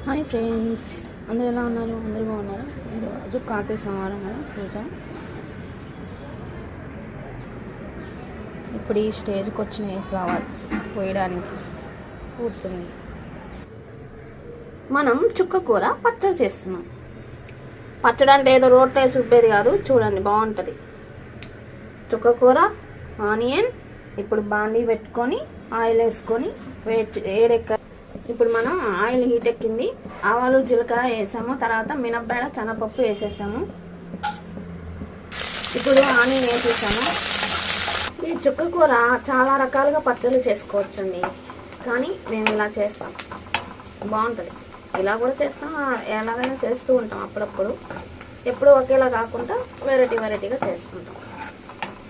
Hi friends, అందరూ ఎలా ఉన్నారు? అందరూ బాగున్నారు. ఈరోజు కార్తీక సోమవారం కదా, పూజ. ఇప్పుడు ఈ స్టేజ్కి వచ్చినాయి ఫ్లవర్ పోయడానికి పూర్తుంది. మనం చుక్క కూర పచ్చడి చేస్తున్నాం. పచ్చడి అంటే ఏదో రోట్లో వేసి ఉబ్బేది కాదు, చూడండి బాగుంటుంది. చుక్క కూర, ఆనియన్. ఇప్పుడు బాండీ పెట్టుకొని ఆయిల్ వేసుకొని వేడెక్క. ఇప్పుడు మనం ఆయిల్ హీట్ ఎక్కింది, ఆవాలు జీలకర్ర వేసాము, తర్వాత మినప్పేడ శనగపప్పు వేసేసాము. ఇప్పుడు ఆనియన్ వేసేసాము. ఈ చుక్క కూర చాలా రకాలుగా పచ్చళ్ళు చేసుకోవచ్చండి, కానీ మేము ఇలా చేస్తాం, బాగుంటుంది. ఇలా కూడా చేస్తాం, ఎలాగైనా చేస్తూ ఉంటాం అప్పుడప్పుడు. ఎప్పుడు ఒకేలా కాకుండా వెరైటీగా చేసుకుంటాం.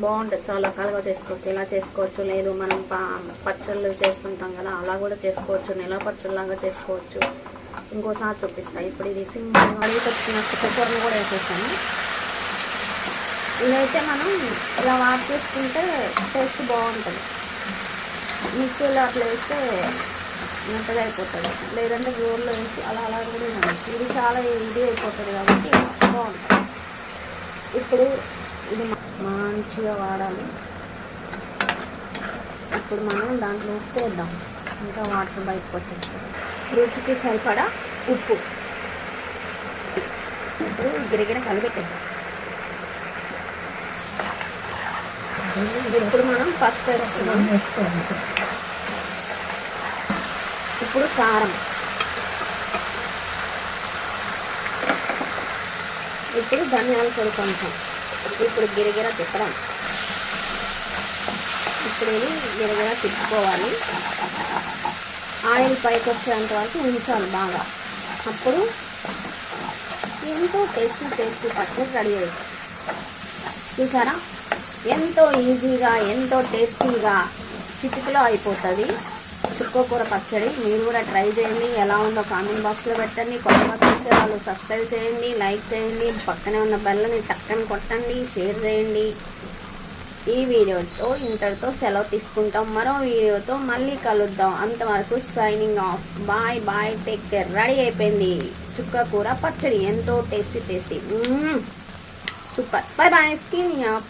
బాగుంటుంది, చాలా రకాలుగా చేసుకోవచ్చు. ఇలా చేసుకోవచ్చు, లేదు మనం పచ్చళ్ళు చేసుకుంటాం కదా అలా కూడా చేసుకోవచ్చు, నెల పచ్చళ్ళలాగా చేసుకోవచ్చు. ఇంకోసారి చూపిస్తాను. ఇప్పుడు ఇది సింపుల్ అడిగిన చుక్కకూరను కూడా వేసేసాను. ఇదైతే మనం ఇలా వాష్ చేసుకుంటే టేస్ట్ బాగుంటుంది. మిక్సీలో అట్లా వేస్తే మెత్తగా అయిపోతుంది, లేదంటే గోర్లో వేసి అలా కూడా ఇది చాలా ఇది అయిపోతుంది కాబట్టి బాగుంటుంది. ఇప్పుడు ఇది మంచిగా వాడాలి. ఇప్పుడు మనం దాంట్లో ఉప్పు వేద్దాం, ఇంకా వాటర్ బయటకు వచ్చేస్తాం. రుచికి సరిపడా ఉప్పు. ఇప్పుడు గిరిగిన కలిపెట్టేద్దాం. ఇప్పుడు మనం పసుపు వేస్తున్నాం. ఇప్పుడు కారం. ఇప్పుడు ధనియాల పొడి కొంచెం. ఇప్పుడు గిరిగిర తిప్పడం. ఇప్పుడు ఇది గిరిగిర తిప్పుకోవాలి. ఆయిల్ పైకి వచ్చేంత వరకు ఉంచాలి బాగా. అప్పుడు ఎంతో టేస్టీ పచ్చడి రెడీ అయ్యింది. చూసారా, ఎంతో ఈజీగా ఎంతో టేస్టీగా చిటికలో అయిపోతుంది చుక్కకూర పచ్చడి. మీరు కూడా ట్రై చేయండి, ఎలా ఉందో కామెంట్ బాక్స్లో పెట్టండి. కొత్తగా చూసే వాళ్ళు సబ్స్క్రైబ్ చేయండి, లైక్ చేయండి, పక్కనే ఉన్న బెల్లని టక్కని కొట్టండి, షేర్ చేయండి. ఈ వీడియోతో ఇంతటితో సెలవు తీసుకుంటాం. మరో వీడియోతో మళ్ళీ కలుద్దాం. అంతవరకు signing off. Bye bye, take care. Ready అయిపోయింది చుక్కకూర పచ్చడి, ఎంతో tasty super. Bye bye, skin up.